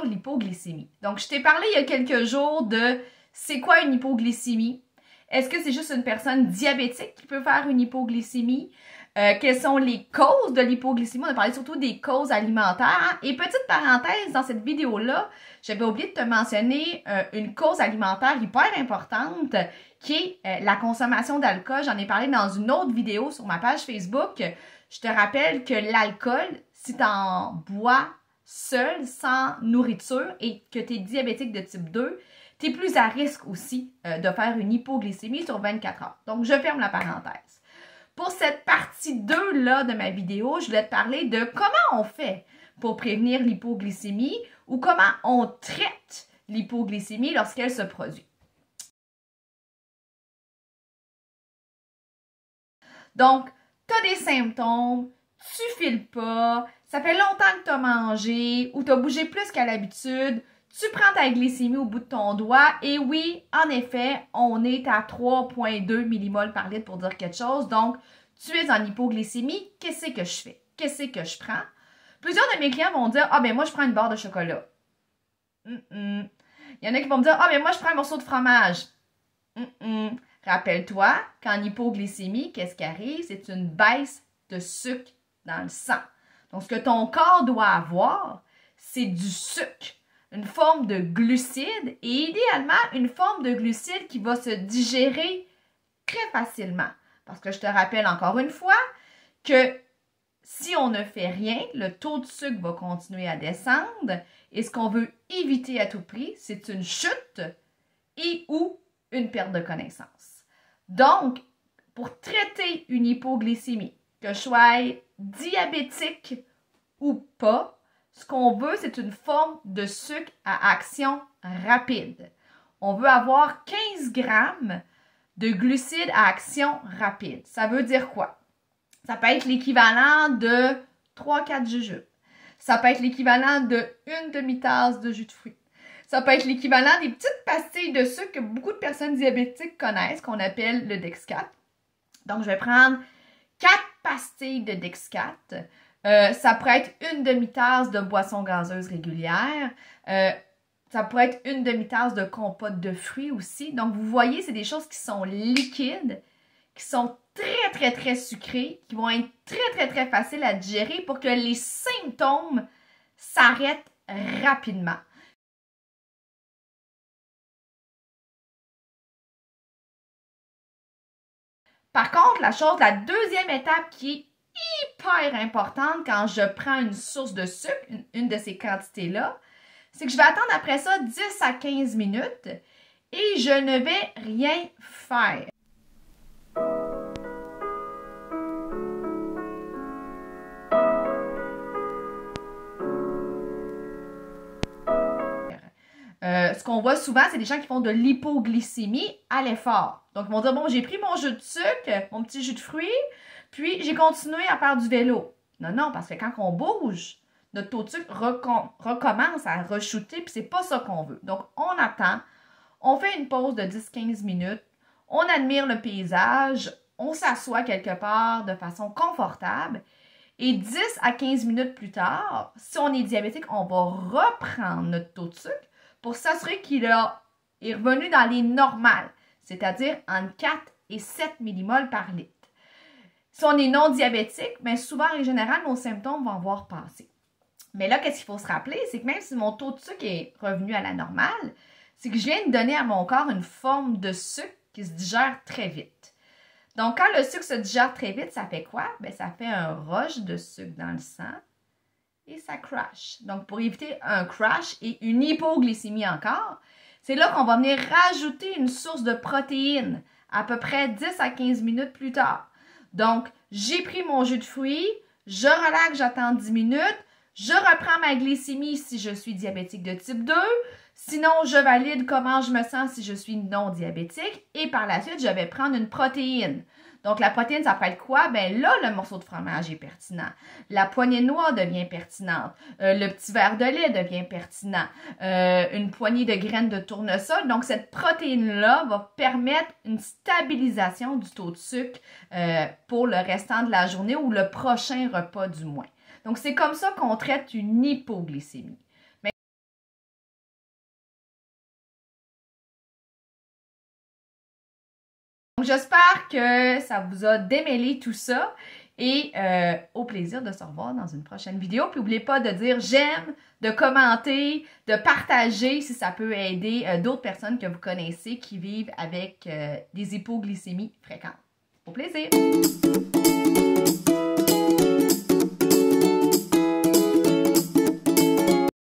de l'hypoglycémie. Donc, je t'ai parlé il y a quelques jours de c'est quoi une hypoglycémie? Est-ce que c'est juste une personne diabétique qui peut faire une hypoglycémie? Quelles sont les causes de l'hypoglycémie? On a parlé surtout des causes alimentaires. Et petite parenthèse, dans cette vidéo-là, j'avais oublié de te mentionner une cause alimentaire hyper importante qui est la consommation d'alcool. J'en ai parlé dans une autre vidéo sur ma page Facebook. Je te rappelle que l'alcool, si tu en bois seul, sans nourriture, et que tu es diabétique de type 2, tu es plus à risque aussi de faire une hypoglycémie sur 24 heures. Donc, je ferme la parenthèse. Pour cette partie 2-là de ma vidéo, je voulais te parler de comment on fait pour prévenir l'hypoglycémie ou comment on traite l'hypoglycémie lorsqu'elle se produit. Donc, tu as des symptômes, tu files pas, ça fait longtemps que tu as mangé ou tu as bougé plus qu'à l'habitude, tu prends ta glycémie au bout de ton doigt et oui, en effet, on est à 3,2 millimoles par litre pour dire quelque chose. Donc, tu es en hypoglycémie, qu'est-ce que je fais? Qu'est-ce que je prends? Plusieurs de mes clients vont dire « Ah, ben moi, je prends une barre de chocolat. » Il y en a qui vont me dire « Ah, ben moi, je prends un morceau de fromage. » Rappelle-toi qu'en hypoglycémie, qu'est-ce qui arrive? C'est une baisse de sucre dans le sang. Donc, ce que ton corps doit avoir, c'est du sucre, une forme de glucides et idéalement une forme de glucides qui va se digérer très facilement. Parce que je te rappelle encore une fois que si on ne fait rien, le taux de sucre va continuer à descendre et ce qu'on veut éviter à tout prix, c'est une chute et ou une perte de connaissance. Donc, pour traiter une hypoglycémie, que je sois diabétique ou pas, ce qu'on veut, c'est une forme de sucre à action rapide. On veut avoir 15 grammes de glucides à action rapide. Ça veut dire quoi? Ça peut être l'équivalent de 3-4 jujubes. Ça peut être l'équivalent de une demi-tasse de jus de fruits. Ça peut être l'équivalent des petites pastilles de sucre que beaucoup de personnes diabétiques connaissent, qu'on appelle le Dex4. Donc, je vais prendre 4 pastilles de Dex4. Ça pourrait être une demi-tasse de boisson gazeuse régulière. Ça pourrait être une demi-tasse de compote de fruits aussi. Donc, vous voyez, c'est des choses qui sont liquides, qui sont très sucrées, qui vont être très faciles à digérer pour que les symptômes s'arrêtent rapidement. Par contre, la deuxième étape qui est hyper importante quand je prends une source de sucre, une de ces quantités-là, c'est que je vais attendre après ça 10 à 15 minutes et je ne vais rien faire. Ce qu'on voit souvent, c'est des gens qui font de l'hypoglycémie à l'effort. Donc, ils vont dire, bon, j'ai pris mon jus de sucre, mon petit jus de fruits, puis j'ai continué à faire du vélo. Non, parce que quand on bouge, notre taux de sucre recommence à re-shooter, puis c'est pas ça qu'on veut. Donc, on attend, on fait une pause de 10-15 minutes, on admire le paysage, on s'assoit quelque part de façon confortable, et 10 à 15 minutes plus tard, si on est diabétique, on va reprendre notre taux de sucre pour s'assurer qu'il est revenu dans les normales, c'est-à-dire entre 4 et 7 millimoles par litre. Si on est non diabétique, bien souvent, en général, nos symptômes vont avoir passé. Mais là, qu'est-ce qu'il faut se rappeler? C'est que même si mon taux de sucre est revenu à la normale, c'est que je viens de donner à mon corps une forme de sucre qui se digère très vite. Donc, quand le sucre se digère très vite, ça fait quoi? Bien, ça fait un rush de sucre dans le sang et ça crash. Donc, pour éviter un crash et une hypoglycémie encore, c'est là qu'on va venir rajouter une source de protéines à peu près 10 à 15 minutes plus tard. Donc, j'ai pris mon jus de fruits, je relaxe, j'attends 10 minutes, je reprends ma glycémie si je suis diabétique de type 2, sinon je valide comment je me sens si je suis non diabétique et par la suite, je vais prendre une protéine. Donc, la protéine, ça peut être quoi? Bien là, le morceau de fromage est pertinent. La poignée de noix devient pertinente. Le petit verre de lait devient pertinent. Une poignée de graines de tournesol. Donc, cette protéine-là va permettre une stabilisation du taux de sucre pour le restant de la journée ou le prochain repas du moins. Donc, c'est comme ça qu'on traite une hypoglycémie. Donc, j'espère que ça vous a démêlé tout ça. Et au plaisir de se revoir dans une prochaine vidéo. Puis n'oubliez pas de dire j'aime, de commenter, de partager si ça peut aider d'autres personnes que vous connaissez qui vivent avec des hypoglycémies fréquentes. Au plaisir!